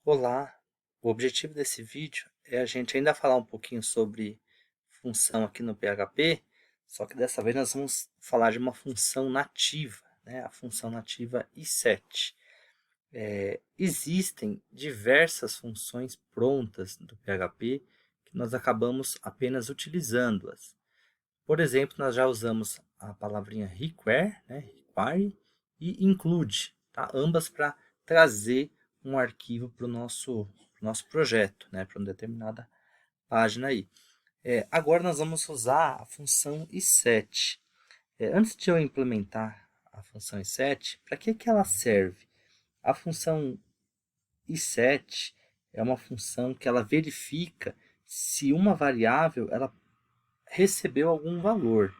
Olá, o objetivo desse vídeo é a gente ainda falar um pouquinho sobre função aqui no PHP, só que dessa vez nós vamos falar de uma função nativa, né? A função nativa i7. Existem diversas funções prontas do PHP que nós acabamos apenas utilizando-as. Por exemplo, nós já usamos a palavrinha require, né? Require e include, tá? Ambas para trazer um arquivo para o nosso projeto, né? Para uma determinada página aí. Agora nós vamos usar a função i7. Antes de eu implementar a função i7, para que ela serve? A função i7 é uma função que ela verifica se uma variável ela recebeu algum valor.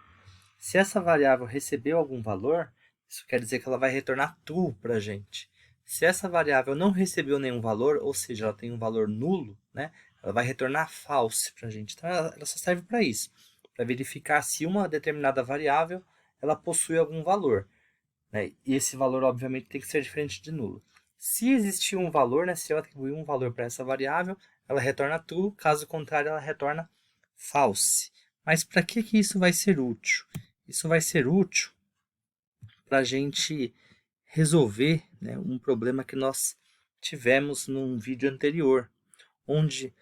Se essa variável recebeu algum valor, isso quer dizer que ela vai retornar true para a gente. Se essa variável não recebeu nenhum valor, ou seja, ela tem um valor nulo, né, ela vai retornar false para a gente. Então, ela só serve para isso, para verificar se uma determinada variável ela possui algum valor. Né, e esse valor, obviamente, tem que ser diferente de nulo. Se existir um valor, né, se eu atribuir um valor para essa variável, ela retorna true, caso contrário, ela retorna false. Mas para que isso vai ser útil? Isso vai ser útil para a gente resolver, né, um problema que nós tivemos num vídeo anterior, onde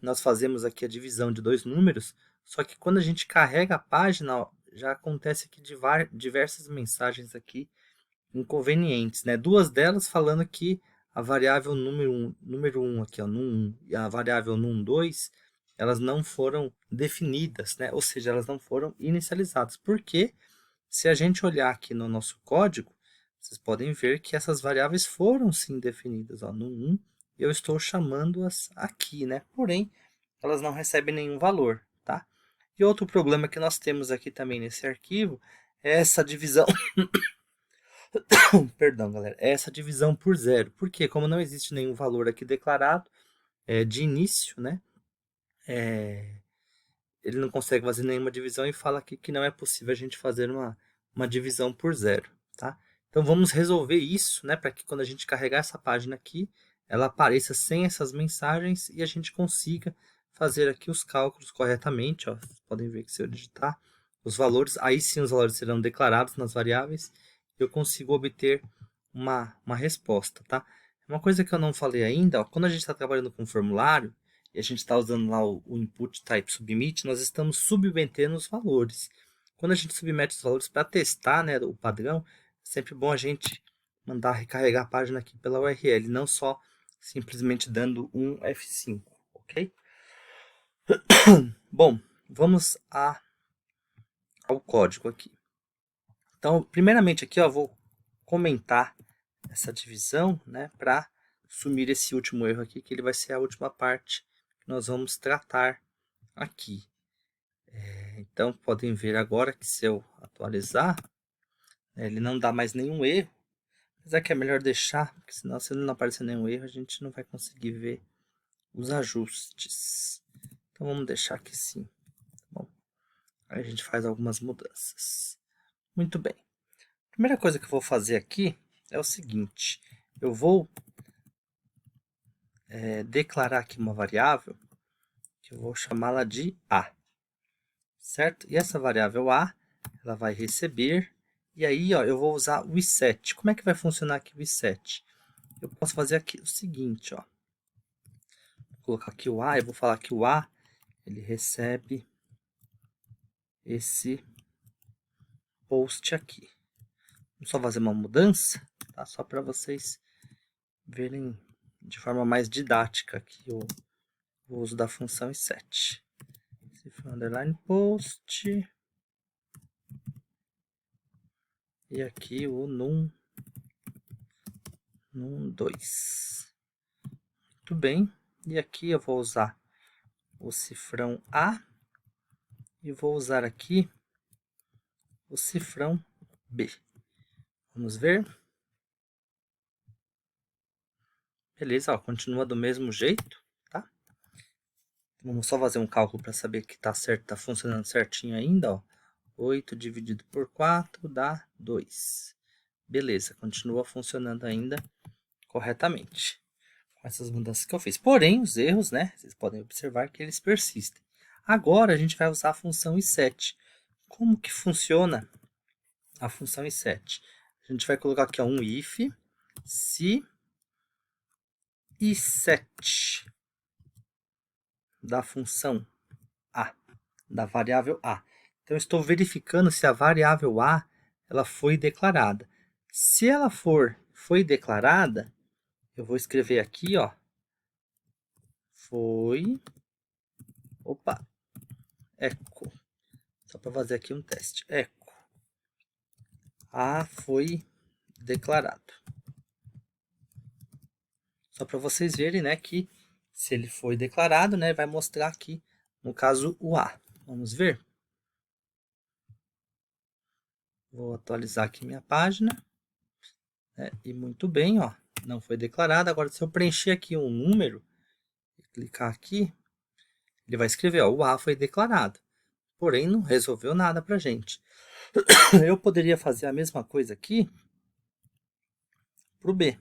nós fazemos aqui a divisão de dois números, só que quando a gente carrega a página, ó, já acontece aqui diversas mensagens aqui inconvenientes, né? Duas delas falando que a variável número 1 aqui, ó, num1, e a variável num2, elas não foram definidas, né? Ou seja, elas não foram inicializadas. Por quê? Se a gente olhar aqui no nosso código, vocês podem ver que essas variáveis foram sim definidas. Ó, no 1, eu estou chamando-as aqui, né? Porém, elas não recebem nenhum valor, tá? E outro problema que nós temos aqui também nesse arquivo é essa divisão, perdão, galera, é essa divisão por zero. Porque como não existe nenhum valor aqui declarado de início, né? Ele não consegue fazer nenhuma divisão e fala aqui que não é possível a gente fazer uma divisão por zero, tá? Então vamos resolver isso, né, para que quando a gente carregar essa página aqui, ela apareça sem essas mensagens e a gente consiga fazer aqui os cálculos corretamente, ó. Vocês podem ver que se eu digitar os valores, aí sim os valores serão declarados nas variáveis, e eu consigo obter uma resposta, tá? Uma coisa que eu não falei ainda, ó, quando a gente está trabalhando com formulário, e a gente está usando lá o input type submit, nós estamos submetendo os valores. Quando a gente submete os valores para testar, né, o padrão, é sempre bom a gente mandar recarregar a página aqui pela URL, não só simplesmente dando um F5, ok? Bom, vamos ao código aqui. Então, primeiramente aqui, ó, vou comentar essa divisão, né, para sumir esse último erro aqui, que ele vai ser a última parte que nós vamos tratar aqui. Então, podem ver agora que se eu atualizar, ele não dá mais nenhum erro. Mas é que é melhor deixar, porque senão se não aparecer nenhum erro, a gente não vai conseguir ver os ajustes. Então, vamos deixar aqui sim. Tá bom? Aí a gente faz algumas mudanças. Muito bem. A primeira coisa que eu vou fazer aqui é o seguinte. Eu vou declarar aqui uma variável, que eu vou chamá-la de A. Certo? E essa variável A, ela vai receber, e aí ó, eu vou usar o i7. Como é que vai funcionar aqui o i7? Eu posso fazer aqui o seguinte, ó. Vou colocar aqui o A, eu vou falar que o A, ele recebe esse post aqui. Vamos só fazer uma mudança, tá? Só para vocês verem de forma mais didática aqui o uso da função i7. Cifra underline post. E aqui o num2. Muito bem. E aqui eu vou usar o cifrão A e vou usar aqui o cifrão B. Vamos ver. Beleza, ó, continua do mesmo jeito, tá? Vamos só fazer um cálculo para saber que tá certo, tá funcionando certinho ainda, ó. 8 dividido por 4 dá 2. Beleza, continua funcionando ainda corretamente. com essas mudanças que eu fiz. Porém, os erros, né, vocês podem observar que eles persistem. Agora, a gente vai usar a função iset. Como que funciona a função iset? A gente vai colocar aqui ó, um if, se iset da função a, da variável a. Então, eu estou verificando se a variável a ela foi declarada. Se ela foi declarada, eu vou escrever aqui, ó, echo, só para fazer aqui um teste, echo, a foi declarado. Só para vocês verem, né, que se ele foi declarado, né, vai mostrar aqui, no caso, o a. Vamos ver? Vou atualizar aqui minha página. E muito bem, ó, não foi declarado. Agora, se eu preencher aqui um número, e clicar aqui, ele vai escrever, ó, o A foi declarado. Porém, não resolveu nada para a gente. Eu poderia fazer a mesma coisa aqui para o B.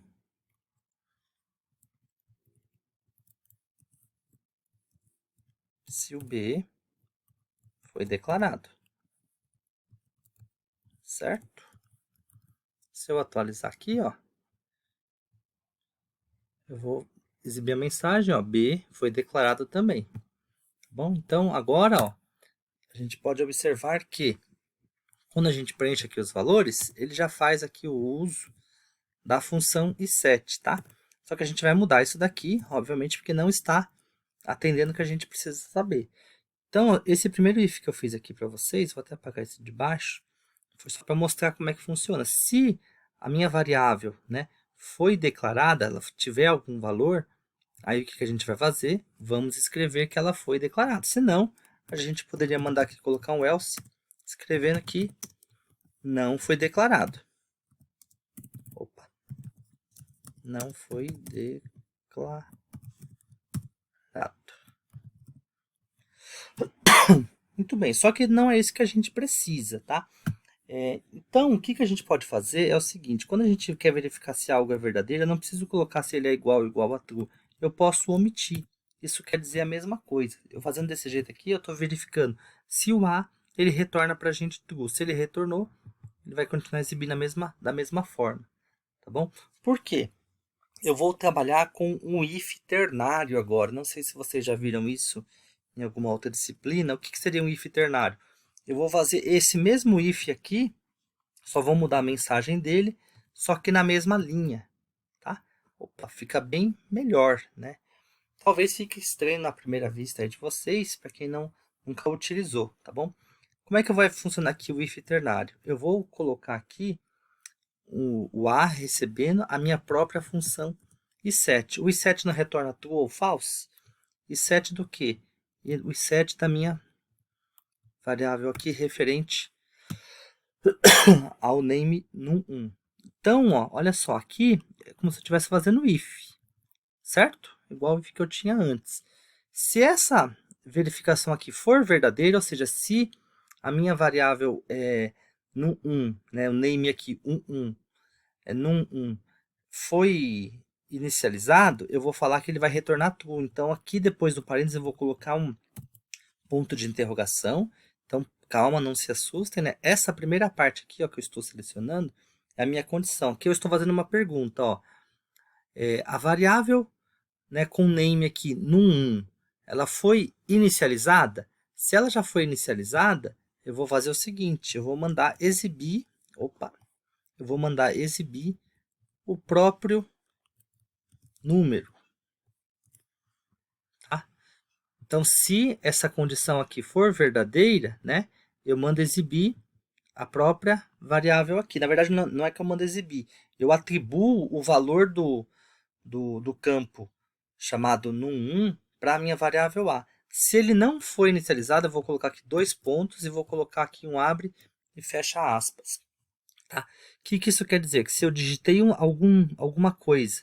Se o B foi declarado. Certo? Se eu atualizar aqui, ó, eu vou exibir a mensagem, ó, B foi declarado também. Tá bom? Então, agora, ó, a gente pode observar que quando a gente preenche aqui os valores, ele já faz aqui o uso da função iset, tá? Só que a gente vai mudar isso daqui, obviamente, porque não está atendendo o que a gente precisa saber. Então, esse primeiro if que eu fiz aqui para vocês, vou até apagar esse de baixo, foi só para mostrar como é que funciona. Se a minha variável, né, foi declarada, ela tiver algum valor, aí o que a gente vai fazer? Vamos escrever que ela foi declarada. Senão, a gente poderia mandar aqui colocar um else, escrevendo que não foi declarado. Opa. Não foi declarado. Muito bem, só que não é isso que a gente precisa, tá? Então, o que a gente pode fazer é o seguinte, quando a gente quer verificar se algo é verdadeiro, eu não preciso colocar se ele é igual ou igual a true. Eu posso omitir. Isso quer dizer a mesma coisa. Eu fazendo desse jeito aqui, eu estou verificando se o A ele retorna para a gente true. Se ele retornou, ele vai continuar exibindo da mesma forma. Tá bom? Por quê? Eu vou trabalhar com um if ternário agora. Não sei se vocês já viram isso em alguma outra disciplina. O que seria um if ternário? Eu vou fazer esse mesmo if aqui, só vou mudar a mensagem dele, só que na mesma linha, tá? Opa, fica bem melhor, né? Talvez fique estranho na primeira vista aí de vocês, para quem nunca utilizou, tá bom? Como é que vai funcionar aqui o if ternário? Eu vou colocar aqui o A recebendo a minha própria função iset. O iset não retorna true ou false? Iset do quê? O iset da minha variável aqui referente ao name num1. Então, ó, olha só, aqui é como se eu estivesse fazendo if, certo? Igual o if que eu tinha antes. Se essa verificação aqui for verdadeira, ou seja, se a minha variável é num1, né, o name aqui, num1, foi inicializado, eu vou falar que ele vai retornar true. Então, aqui depois do parênteses, eu vou colocar um ponto de interrogação. Então, calma, não se assustem, né? Essa primeira parte aqui, ó, que eu estou selecionando, é a minha condição. Aqui eu estou fazendo uma pergunta, ó. A variável, né, com name aqui, num1, ela foi inicializada? Se ela já foi inicializada, eu vou fazer o seguinte, eu vou mandar exibir, o próprio número. Tá? Então, se essa condição aqui for verdadeira, né, eu mando exibir a própria variável aqui. Na verdade, não é que eu mando exibir. Eu atribuo o valor do campo chamado num1 para a minha variável A. Se ele não for inicializado, eu vou colocar aqui 2 pontos e vou colocar aqui um abre e fecha aspas. Tá? O que isso quer dizer? Que se eu digitei alguma coisa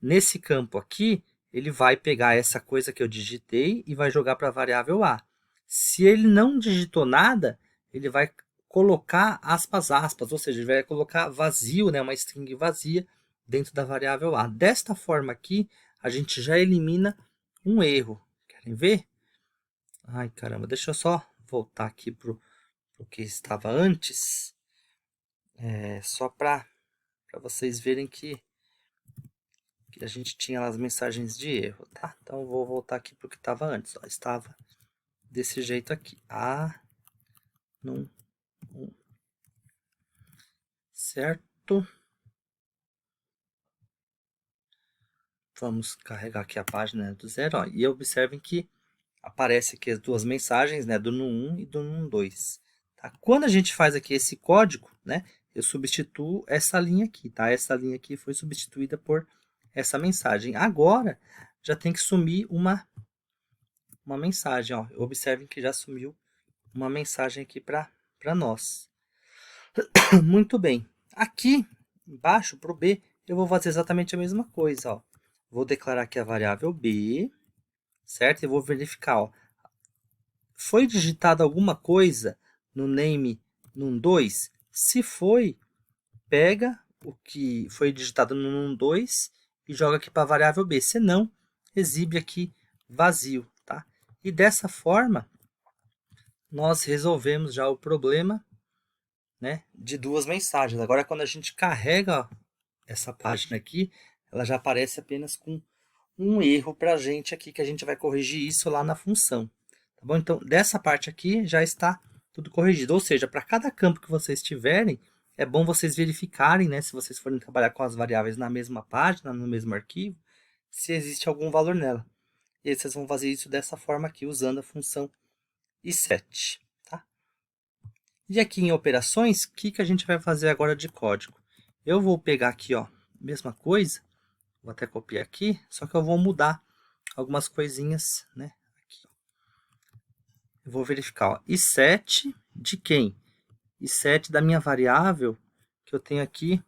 nesse campo aqui, ele vai pegar essa coisa que eu digitei e vai jogar para a variável A. Se ele não digitou nada, ele vai colocar aspas, ou seja, ele vai colocar vazio, né, uma string vazia dentro da variável A. Desta forma aqui, a gente já elimina um erro. Querem ver? Ai, caramba, deixa eu só voltar aqui para o que estava antes. Só para vocês verem que a gente tinha as mensagens de erro, tá? Então, eu vou voltar aqui para o que estava antes. Ó, estava desse jeito aqui. Num, certo? Vamos carregar aqui a página do zero. Ó, e observem que aparece aqui as duas mensagens, né, do num1 e do num2. Tá? Quando a gente faz aqui esse código, né, eu substituo essa linha aqui, tá? Essa linha aqui foi substituída por essa mensagem. Agora, já tem que sumir uma mensagem, ó. Observem que já sumiu uma mensagem aqui para nós. Muito bem. Aqui embaixo, para o B, eu vou fazer exatamente a mesma coisa, ó. Vou declarar aqui a variável B, certo? E vou verificar, ó. Foi digitado alguma coisa no name num2? Se foi, pega o que foi digitado no num2 e joga aqui para a variável B. Se não, exibe aqui vazio, tá? E dessa forma, nós resolvemos já o problema, né, de duas mensagens. Agora, quando a gente carrega essa página aqui, ela já aparece apenas com um erro para a gente aqui, que a gente vai corrigir isso lá na função. Tá bom? Então, dessa parte aqui já está tudo corrigido. Ou seja, para cada campo que vocês tiverem, é bom vocês verificarem, né, se vocês forem trabalhar com as variáveis na mesma página, no mesmo arquivo, se existe algum valor nela. E aí vocês vão fazer isso dessa forma aqui, usando a função iset. Tá? E aqui em operações, o que a gente vai fazer agora de código? Eu vou pegar aqui, ó, mesma coisa, vou até copiar aqui, só que eu vou mudar algumas coisinhas, né? Aqui, eu vou verificar, ó, iset de quem? Iset da minha variável que eu tenho aqui,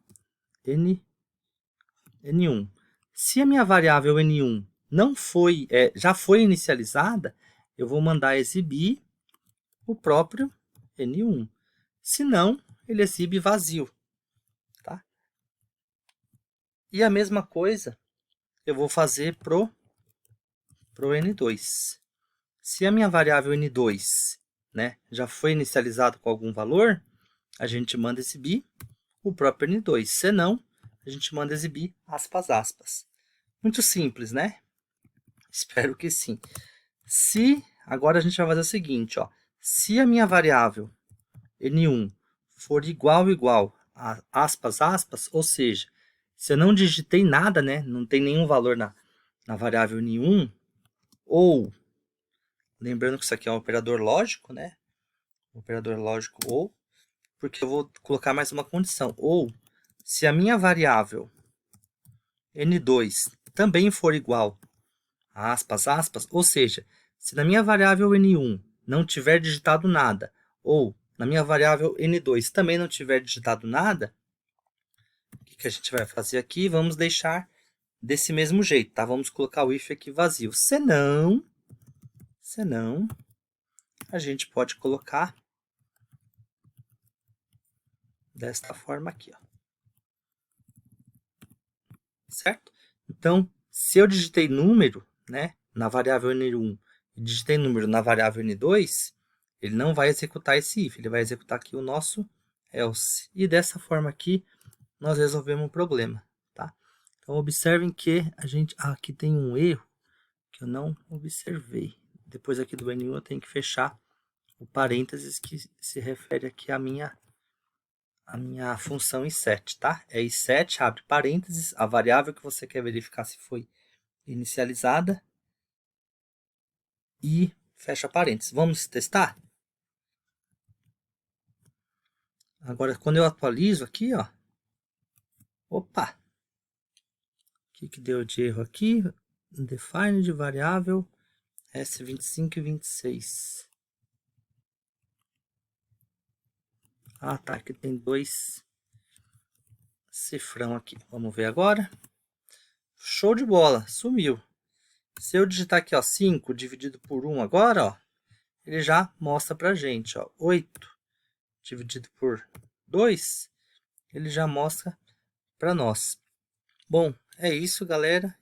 n1. Se a minha variável n1 não foi, já foi inicializada, eu vou mandar exibir o próprio n1. Se não, ele exibe vazio. Tá? E a mesma coisa eu vou fazer pro n2. Se a minha variável n2, né, já foi inicializada com algum valor, a gente manda exibir o próprio n2. Se não, a gente manda exibir aspas, aspas. Muito simples, né? Espero que sim. Agora a gente vai fazer o seguinte, ó. Se a minha variável n1 for igual a aspas, aspas, ou seja, se eu não digitei nada, né, não tem nenhum valor na variável n1, ou, lembrando que isso aqui é um operador lógico, né, operador lógico ou, porque eu vou colocar mais uma condição, ou se a minha variável n2 também for igual a aspas, aspas, ou seja, se na minha variável n1 não tiver digitado nada, ou na minha variável n2 também não tiver digitado nada, o que a gente vai fazer aqui? Vamos deixar desse mesmo jeito, tá? Vamos colocar o if aqui vazio. Senão, a gente pode colocar desta forma aqui, ó. Certo? Então, se eu digitei número, né, na variável n1 e digitei número na variável n2, ele não vai executar esse if, ele vai executar aqui o nosso else. E dessa forma aqui, nós resolvemos o problema, tá? Então, observem que a gente... aqui tem um erro que eu não observei. Depois aqui do n1 eu tenho que fechar o parênteses que se refere aqui à minha função iset, tá? É iset, abre parênteses, a variável que você quer verificar se foi inicializada e fecha parênteses. Vamos testar? Agora, quando eu atualizo aqui, ó, opa, o que deu de erro aqui? Define de variável S25 e 26. Ah, tá, aqui tem dois cifrão aqui. Vamos ver agora. Show de bola, sumiu. Se eu digitar aqui, ó, 5 dividido por 1 agora, ó, ele já mostra pra gente, ó, 8 dividido por 2, ele já mostra para nós. Bom, é isso, galera.